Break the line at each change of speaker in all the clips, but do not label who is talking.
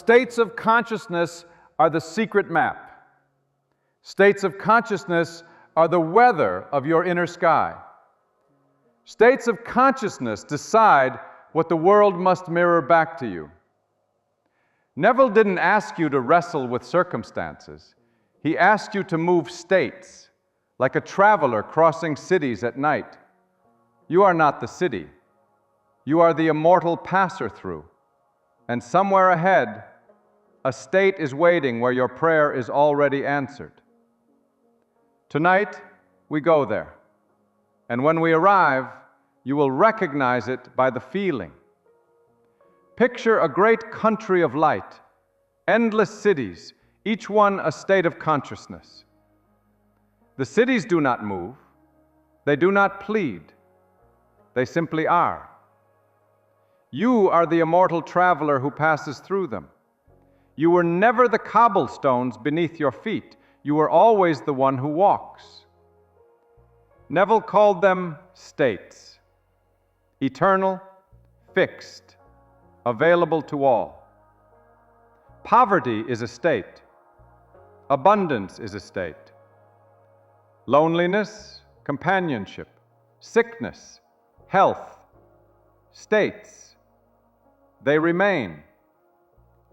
states of consciousness are the secret map. States of consciousness are the weather of your inner sky. States of consciousness decide what the world must mirror back to you. Neville didn't ask you to wrestle with circumstances. He asked you to move states, like a traveler crossing cities at night. You are not the city. You are the immortal passer-through. And somewhere ahead, a state is waiting where your prayer is already answered. Tonight, we go there. And when we arrive, you will recognize it by the feeling. Picture a great country of light, endless cities, each one a state of consciousness. The cities do not move. They do not plead. They simply are. You are the immortal traveler who passes through them. You were never the cobblestones beneath your feet. You were always the one who walks. Neville called them states. Eternal, fixed, available to all. Poverty is a state. Abundance is a state. Loneliness, companionship, sickness, health, states. They remain.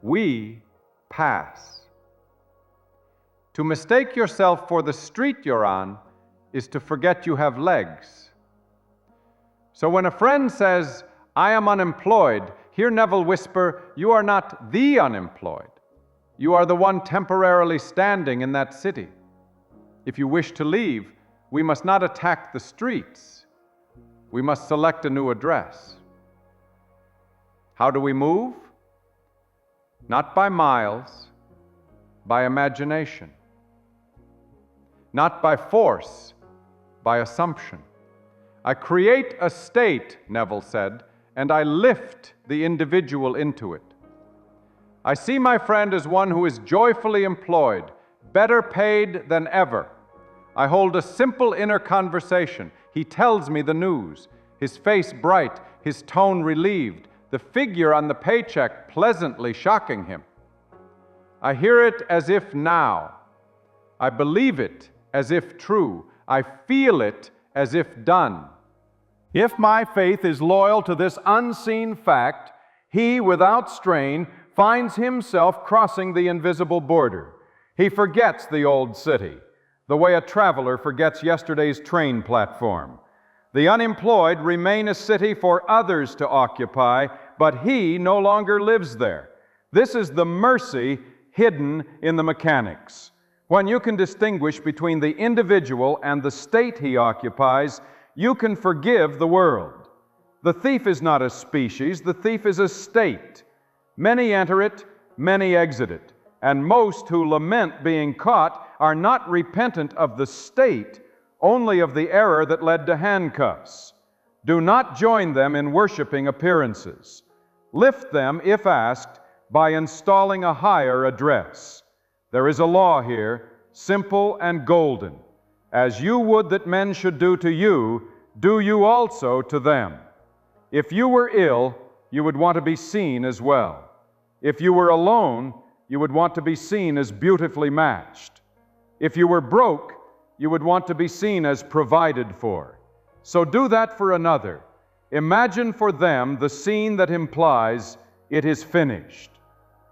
We pass. To mistake yourself for the street you're on is to forget you have legs. So when a friend says, "I am unemployed," hear Neville whisper, "You are not the unemployed. You are the one temporarily standing in that city. If you wish to leave, we must not attack the streets. We must select a new address." How do we move? Not by miles, by imagination. Not by force, by assumption. I create a state, Neville said, and I lift the individual into it. I see my friend as one who is joyfully employed, better paid than ever. I hold a simple inner conversation. He tells me the news, his face bright, his tone relieved, the figure on the paycheck pleasantly shocking him. I hear it as if now. I believe it as if true. I feel it as if done. If my faith is loyal to this unseen fact, he, without strain, finds himself crossing the invisible border. He forgets the old city, the way a traveler forgets yesterday's train platform. The unemployed remain a city for others to occupy, but he no longer lives there. This is the mercy hidden in the mechanics. When you can distinguish between the individual and the state he occupies, you can forgive the world. The thief is not a species, the thief is a state. Many enter it, many exit it, and most who lament being caught are not repentant of the state, only of the error that led to handcuffs. Do not join them in worshiping appearances. Lift them, if asked, by installing a higher address. There is a law here, simple and golden. As you would that men should do to you, do you also to them. If you were ill, you would want to be seen as well. If you were alone, you would want to be seen as beautifully matched. If you were broke, you would want to be seen as provided for. So do that for another. Imagine for them the scene that implies it is finished.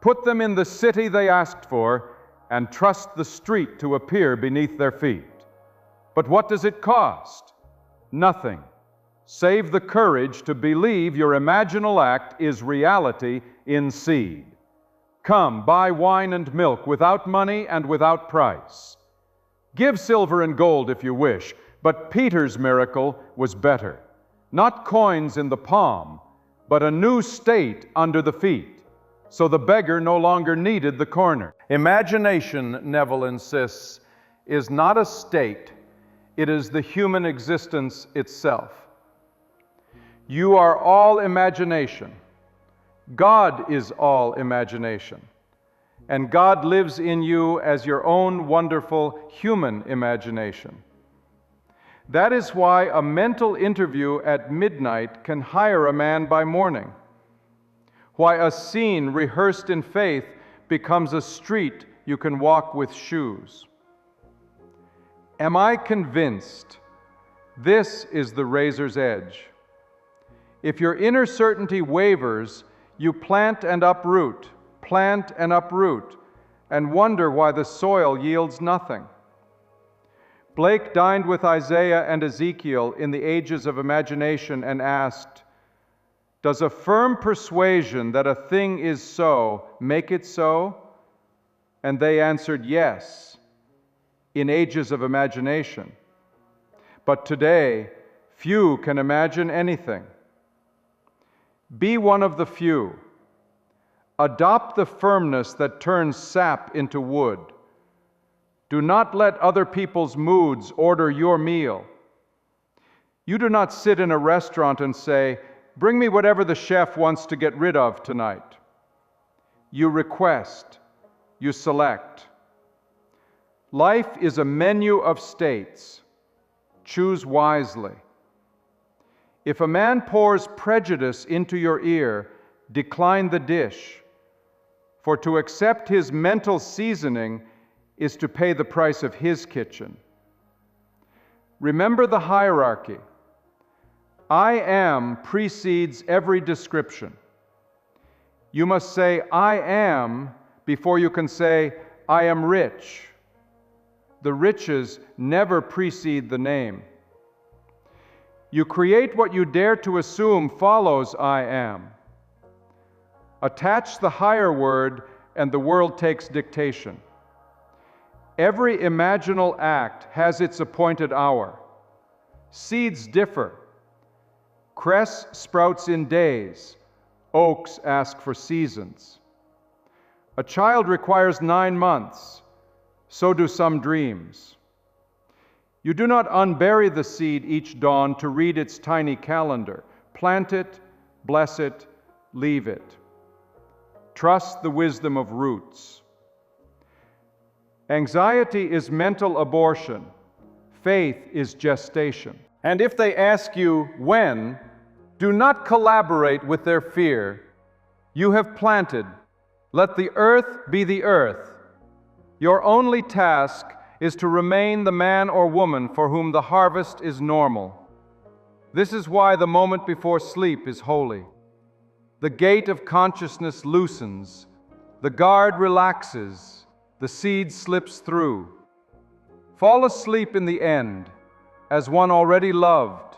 Put them in the city they asked for and trust the street to appear beneath their feet. But what does it cost? Nothing, save the courage to believe your imaginal act is reality in seed. Come, buy wine and milk without money and without price. Give silver and gold if you wish, but Peter's miracle was better. Not coins in the palm, but a new state under the feet. So the beggar no longer needed the corner. Imagination, Neville insists, is not a state. It is the human existence itself. You are all imagination. God is all imagination. And God lives in you as your own wonderful human imagination. That is why a mental interview at midnight can hire a man by morning. why a scene rehearsed in faith becomes a street you can walk with shoes. Am I convinced? This is the razor's edge. If your inner certainty wavers, you plant and uproot, and wonder why the soil yields nothing. Blake dined with Isaiah and Ezekiel in the ages of imagination and asked, "Does a firm persuasion that a thing is so make it so?" And they answered, "Yes," in ages of imagination. But today, few can imagine anything. Be one of the few. Adopt the firmness that turns sap into wood. Do not let other people's moods order your meal. You do not sit in a restaurant and say, "Bring me whatever the chef wants to get rid of tonight." You request, you select. Life is a menu of states. Choose wisely. If a man pours prejudice into your ear, decline the dish, for to accept his mental seasoning is to pay the price of his kitchen. Remember the hierarchy. I am precedes every description. You must say, "I am," before you can say, "I am rich." The riches never precede the name. You create what you dare to assume follows "I am." Attach the higher word, and the world takes dictation. Every imaginal act has its appointed hour. Seeds differ. Cress sprouts in days. Oaks ask for seasons. A child requires 9 months. So do some dreams. You do not unbury the seed each dawn to read its tiny calendar. Plant it, bless it, leave it. Trust the wisdom of roots. Anxiety is mental abortion. Faith is gestation. And if they ask you when, do not collaborate with their fear. You have planted. Let the earth be the earth. Your only task is to remain the man or woman for whom the harvest is normal. This is why the moment before sleep is holy. The gate of consciousness loosens, the guard relaxes, the seed slips through. Fall asleep in the end, as one already loved,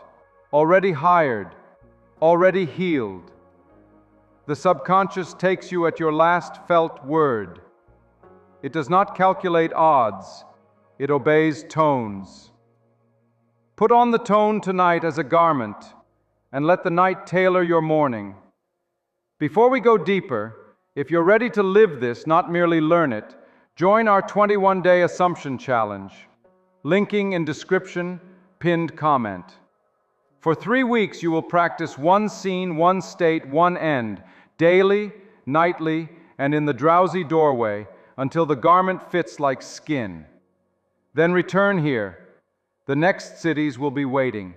already hired, already healed. The subconscious takes you at your last felt word. It does not calculate odds, it obeys tones. Put on the tone tonight as a garment, and let the night tailor your morning. Before we go deeper, if you're ready to live this, not merely learn it, join our 21-day Assumption Challenge, linking in description, pinned comment. For 3 weeks, you will practice one scene, one state, one end, daily, nightly, and in the drowsy doorway, until the garment fits like skin. Then return here. The next cities will be waiting.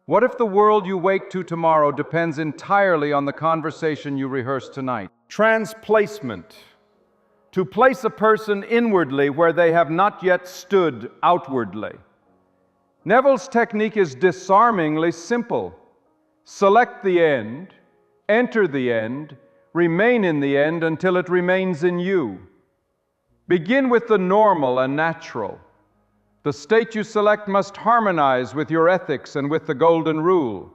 What if the world you wake to tomorrow depends entirely on the conversation you rehearse tonight? Transplacement. To place a person inwardly where they have not yet stood outwardly. Neville's technique is disarmingly simple. Select the end, enter the end, remain in the end until it remains in you. Begin with the normal and natural. The state you select must harmonize with your ethics and with the golden rule.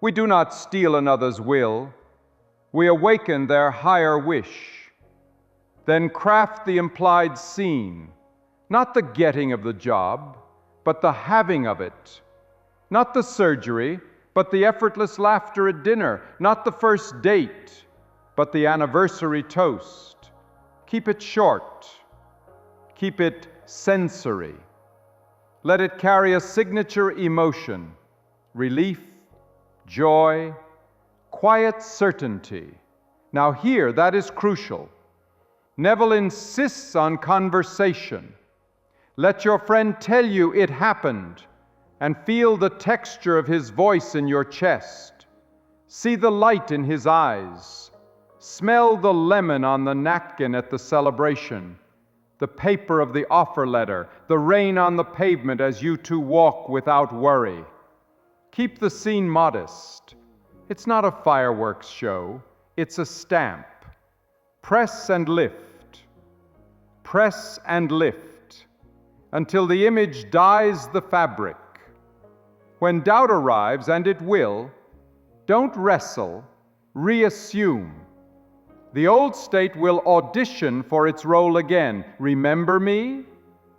We do not steal another's will. We awaken their higher wish. Then craft the implied scene, not the getting of the job, but the having of it. Not the surgery, but the effortless laughter at dinner. Not the first date, but the anniversary toast. Keep it short. Keep it sensory. Let it carry a signature emotion, relief, joy, quiet certainty. Now here, that is crucial. Neville insists on conversation. Let your friend tell you it happened, and feel the texture of his voice in your chest. See the light in his eyes. Smell the lemon on the napkin at the celebration, the paper of the offer letter, the rain on the pavement as you two walk without worry. Keep the scene modest. It's not a fireworks show, it's a stamp. Press and lift. Press and lift until the image dyes the fabric. When doubt arrives, and it will, don't wrestle, reassume. The old state will audition for its role again. Remember me?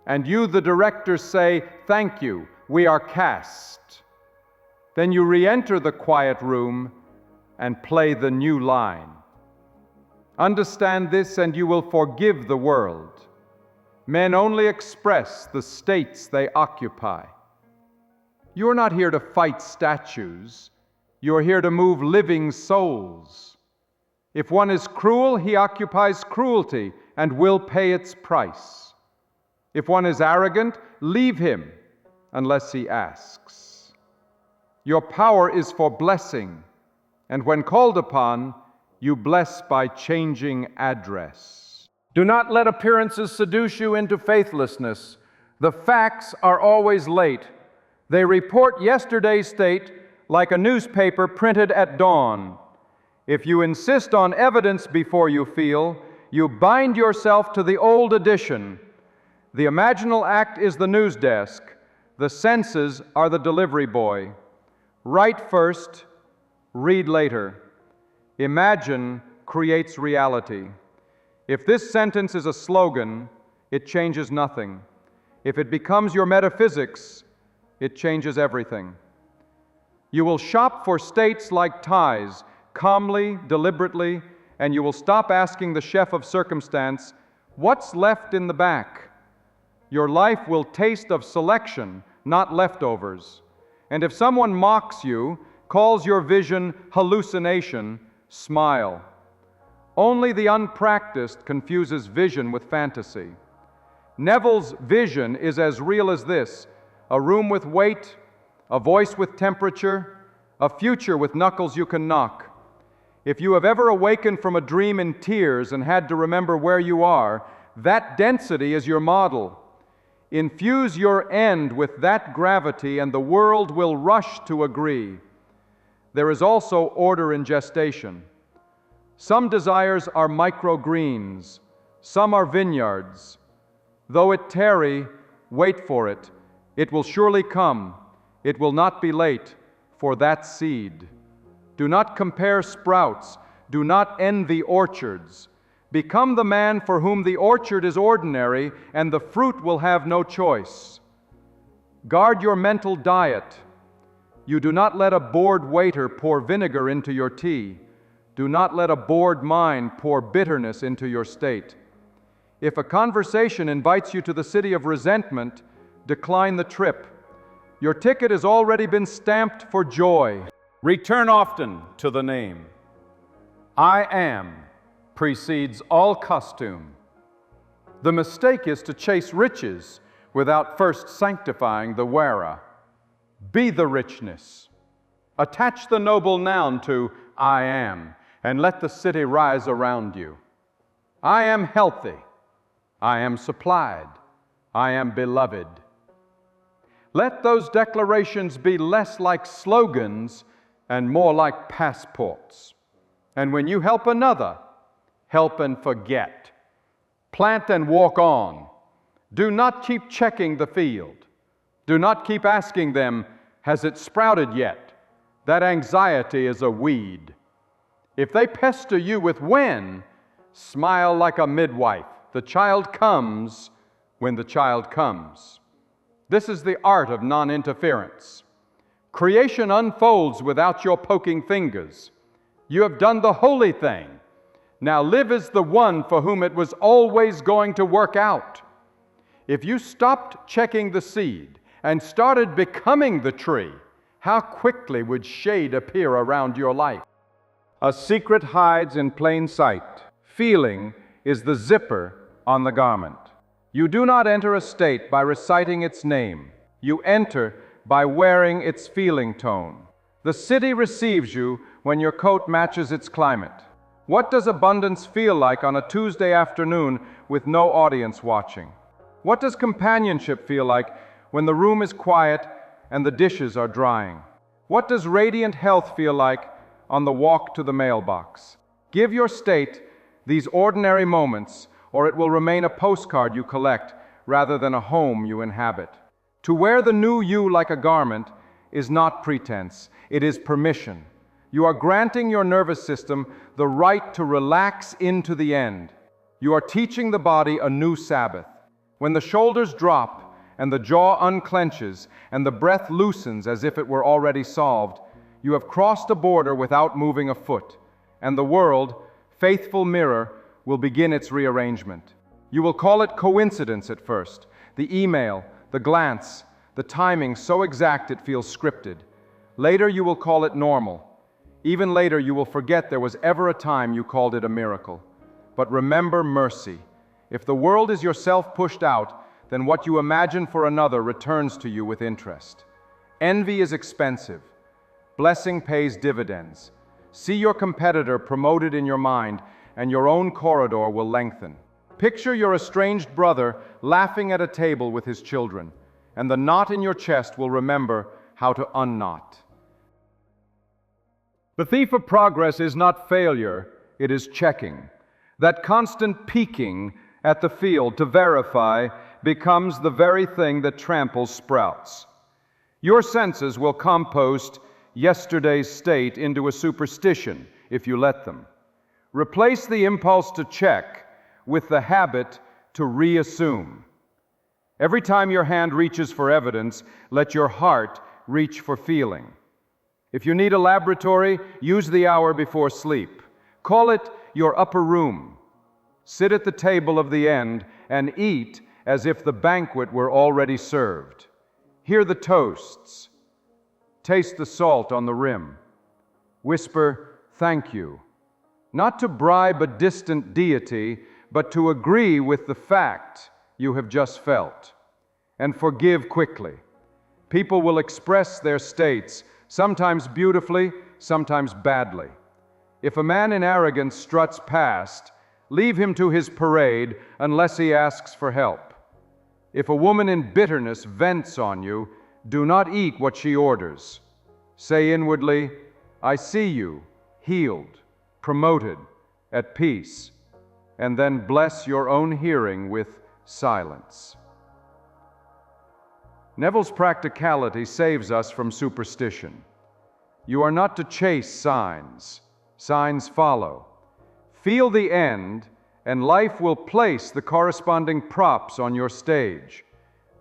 And you, the director, say, thank you, we are cast. Then you re-enter the quiet room and play the new line. Understand this and you will forgive the world. Men only express the states they occupy. You're not here to fight statues. You're here to move living souls. If one is cruel, he occupies cruelty and will pay its price. If one is arrogant, leave him unless he asks. Your power is for blessing, and when called upon, you bless by changing address. Do not let appearances seduce you into faithlessness. The facts are always late. They report yesterday's state like a newspaper printed at dawn. If you insist on evidence before you feel, you bind yourself to the old edition. The imaginal act is the news desk. The senses are the delivery boy. Write first, read later. Imagine creates reality. If this sentence is a slogan, it changes nothing. If it becomes your metaphysics, it changes everything. You will shop for states like ties, calmly, deliberately, and you will stop asking the chef of circumstance, what's left in the back? Your life will taste of selection, not leftovers. And if someone mocks you, calls your vision hallucination, smile. Only the unpracticed confuses vision with fantasy. Neville's vision is as real as this: a room with weight, a voice with temperature, a future with knuckles you can knock. If you have ever awakened from a dream in tears and had to remember where you are, that density is your model. Infuse your end with that gravity and the world will rush to agree. There is also order in gestation. Some desires are microgreens, some are vineyards. Though it tarry, wait for it. It will surely come. It will not be late for that seed. Do not compare sprouts. Do not envy orchards. Become the man for whom the orchard is ordinary, and the fruit will have no choice. Guard your mental diet. You do not let a bored waiter pour vinegar into your tea. Do not let a bored mind pour bitterness into your state. If a conversation invites you to the city of resentment, decline the trip. Your ticket has already been stamped for joy. Return often to the name. I am precedes all costume. The mistake is to chase riches without first sanctifying the wearer. Be the richness. Attach the noble noun to I am, and let the city rise around you. I am healthy. I am supplied. I am beloved. Let those declarations be less like slogans and more like passports. And when you help another, help and forget. Plant and walk on. Do not keep checking the field. Do not keep asking them, has it sprouted yet? That anxiety is a weed. If they pester you with when, smile like a midwife. The child comes when the child comes. This is the art of non-interference. Creation unfolds without your poking fingers. You have done the holy thing. Now live as the one for whom it was always going to work out. If you stopped checking the seed and started becoming the tree, how quickly would shade appear around your life? A secret hides in plain sight. Feeling is the zipper on the garment. You do not enter a state by reciting its name. You enter by wearing its feeling tone. The city receives you when your coat matches its climate. What does abundance feel like on a Tuesday afternoon with no audience watching? What does companionship feel like when the room is quiet and the dishes are drying? What does radiant health feel like on the walk to the mailbox? Give your state these ordinary moments, or it will remain a postcard you collect rather than a home you inhabit. To wear the new you like a garment is not pretense, it is permission. You are granting your nervous system the right to relax into the end. You are teaching the body a new Sabbath. When the shoulders drop and the jaw unclenches and the breath loosens as if it were already solved, you have crossed a border without moving a foot, and the world, faithful mirror, will begin its rearrangement. You will call it coincidence at first, the email, the glance, the timing so exact it feels scripted. Later you will call it normal. Even later you will forget there was ever a time you called it a miracle. But remember mercy. If the world is yourself pushed out, then what you imagine for another returns to you with interest. Envy is expensive. Blessing pays dividends. See your competitor promoted in your mind, and your own corridor will lengthen. Picture your estranged brother laughing at a table with his children, and the knot in your chest will remember how to unknot. The thief of progress is not failure, it is checking. That constant peeking at the field to verify becomes the very thing that tramples sprouts. Your senses will compost yesterday's state into a superstition if you let them. Replace the impulse to check with the habit to reassume. Every time your hand reaches for evidence, let your heart reach for feeling. If you need a laboratory, use the hour before sleep. Call it your upper room. Sit at the table of the end and eat as if the banquet were already served. Hear the toasts. Taste the salt on the rim. Whisper, "Thank you." Not to bribe a distant deity, but to agree with the fact you have just felt. And forgive quickly. People will express their states, sometimes beautifully, sometimes badly. If a man in arrogance struts past, leave him to his parade unless he asks for help. If a woman in bitterness vents on you, do not eat what she orders. Say inwardly, "I see you, healed, promoted, at peace," and then bless your own hearing with silence. Neville's practicality saves us from superstition. You are not to chase signs. Signs follow. Feel the end, and life will place the corresponding props on your stage.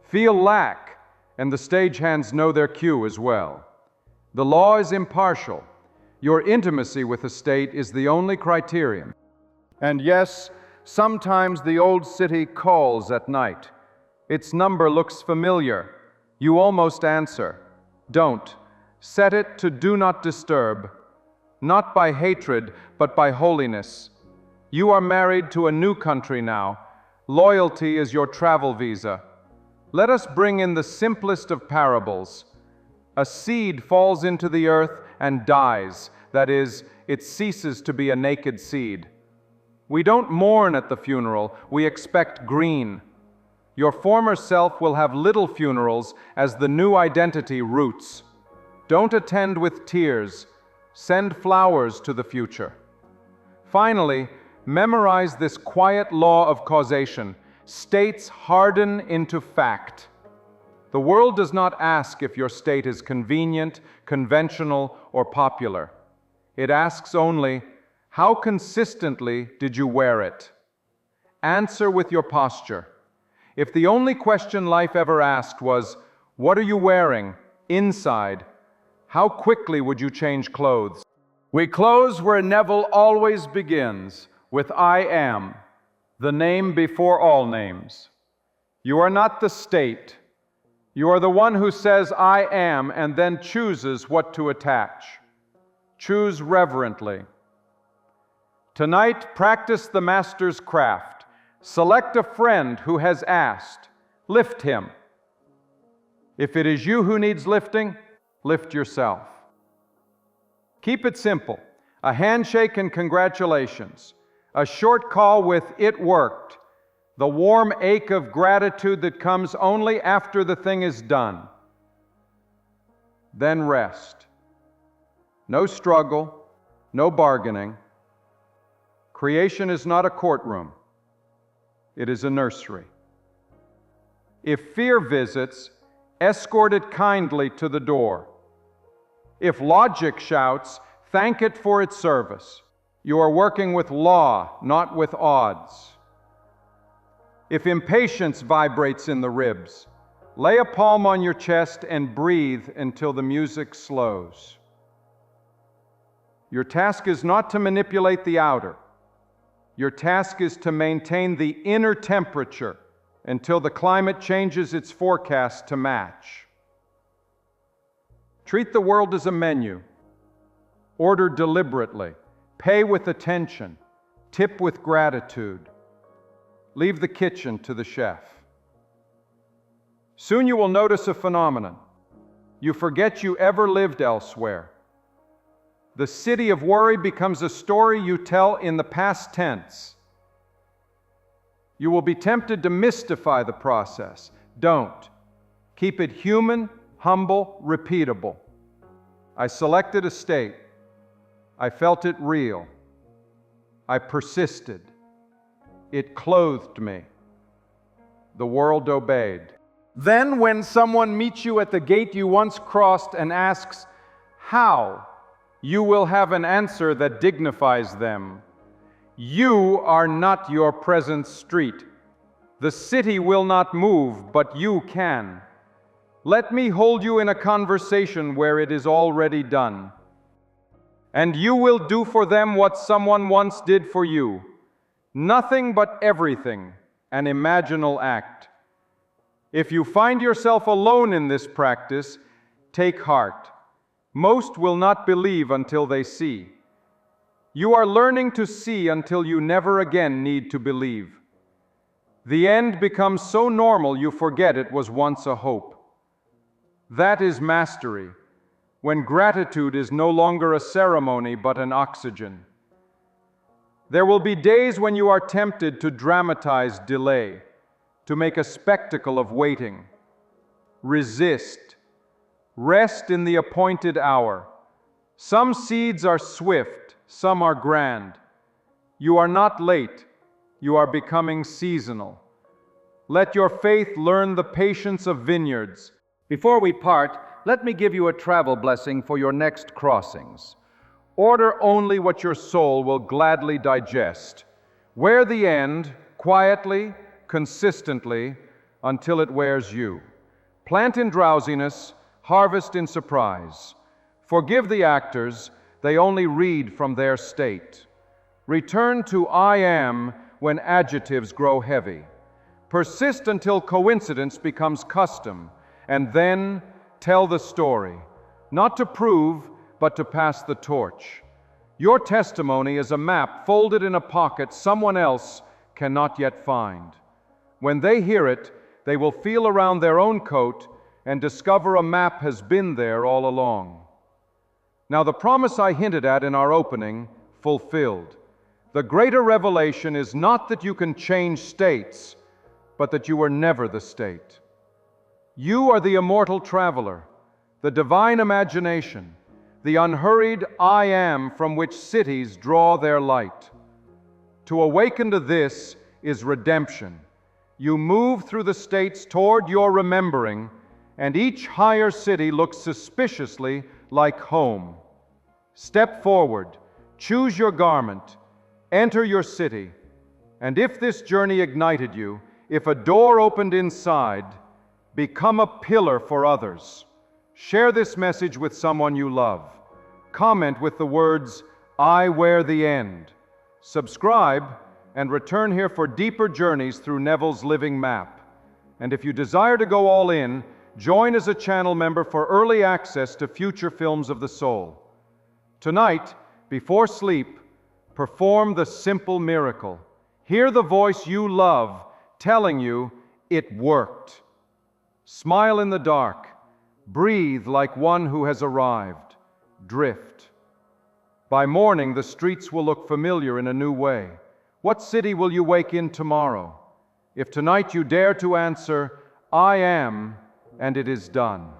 Feel lack, and the stagehands know their cue as well. The law is impartial. Your intimacy with the state is the only criterion. And yes, sometimes the old city calls at night. Its number looks familiar. You almost answer. Don't. Set it to do not disturb. Not by hatred, but by holiness. You are married to a new country now. Loyalty is your travel visa. Let us bring in the simplest of parables. A seed falls into the earth and dies. That is, it ceases to be a naked seed. We don't mourn at the funeral, we expect green. Your former self will have little funerals as the new identity roots. Don't attend with tears. Send flowers to the future. Finally, memorize this quiet law of causation. States harden into fact. The world does not ask if your state is convenient, conventional, or popular. It asks only, how consistently did you wear it? Answer with your posture. If the only question life ever asked was, what are you wearing, inside, how quickly would you change clothes? We close where Neville always begins, with I am, the name before all names. You are not the state. You are the one who says I am and then chooses what to attach. Choose reverently. Tonight, practice the master's craft. Select a friend who has asked. Lift him. If it is you who needs lifting, lift yourself. Keep it simple. A handshake and congratulations. A short call with "it worked." The warm ache of gratitude that comes only after the thing is done. Then rest. No struggle, no bargaining. Creation is not a courtroom. It is a nursery. If fear visits, escort it kindly to the door. If logic shouts, thank it for its service. You are working with law, not with odds. If impatience vibrates in the ribs, lay a palm on your chest and breathe until the music slows. Your task is not to manipulate the outer. Your task is to maintain the inner temperature until the climate changes its forecast to match. Treat the world as a menu. Order deliberately. Pay with attention. Tip with gratitude. Leave the kitchen to the chef. Soon you will notice a phenomenon. You forget you ever lived elsewhere. The city of worry becomes a story you tell in the past tense. You will be tempted to mystify the process. Don't. Keep it human, humble, repeatable. I selected a state. I felt it real. I persisted. It clothed me. The world obeyed. Then, when someone meets you at the gate you once crossed and asks, "How?" you will have an answer that dignifies them. You are not your present street. The city will not move, but you can. Let me hold you in a conversation where it is already done. And you will do for them what someone once did for you. Nothing but everything, an imaginal act. If you find yourself alone in this practice, take heart. Most will not believe until they see. You are learning to see until you never again need to believe. The end becomes so normal you forget it was once a hope. That is mastery, when gratitude is no longer a ceremony but an oxygen. There will be days when you are tempted to dramatize delay, to make a spectacle of waiting. Resist. Rest in the appointed hour. Some seeds are swift, some are grand. You are not late, you are becoming seasonal. Let your faith learn the patience of vineyards. Before we part, let me give you a travel blessing for your next crossings. Order only what your soul will gladly digest. Wear the end quietly, consistently, until it wears you. Plant in drowsiness, harvest in surprise. Forgive the actors, they only read from their state. Return to I am when adjectives grow heavy. Persist until coincidence becomes custom, and then tell the story, not to prove, but to pass the torch. Your testimony is a map folded in a pocket someone else cannot yet find. When they hear it, they will feel around their own coat and discover a map has been there all along. Now, the promise I hinted at in our opening, fulfilled. The greater revelation is not that you can change states, but that you were never the state. You are the immortal traveler, the divine imagination, the unhurried I am from which cities draw their light. To awaken to this is redemption. You move through the states toward your remembering, and each higher city looks suspiciously like home. Step forward, choose your garment, enter your city, and if this journey ignited you, if a door opened inside, become a pillar for others. Share this message with someone you love. Comment with the words, "I wear the end." Subscribe and return here for deeper journeys through Neville's living map. And if you desire to go all in, join as a channel member for early access to future films of the soul. Tonight, before sleep, perform the simple miracle. Hear the voice you love telling you it worked. Smile in the dark. Breathe like one who has arrived. Drift. By morning, the streets will look familiar in a new way. What city will you wake in tomorrow? If tonight you dare to answer, I am, and it is done.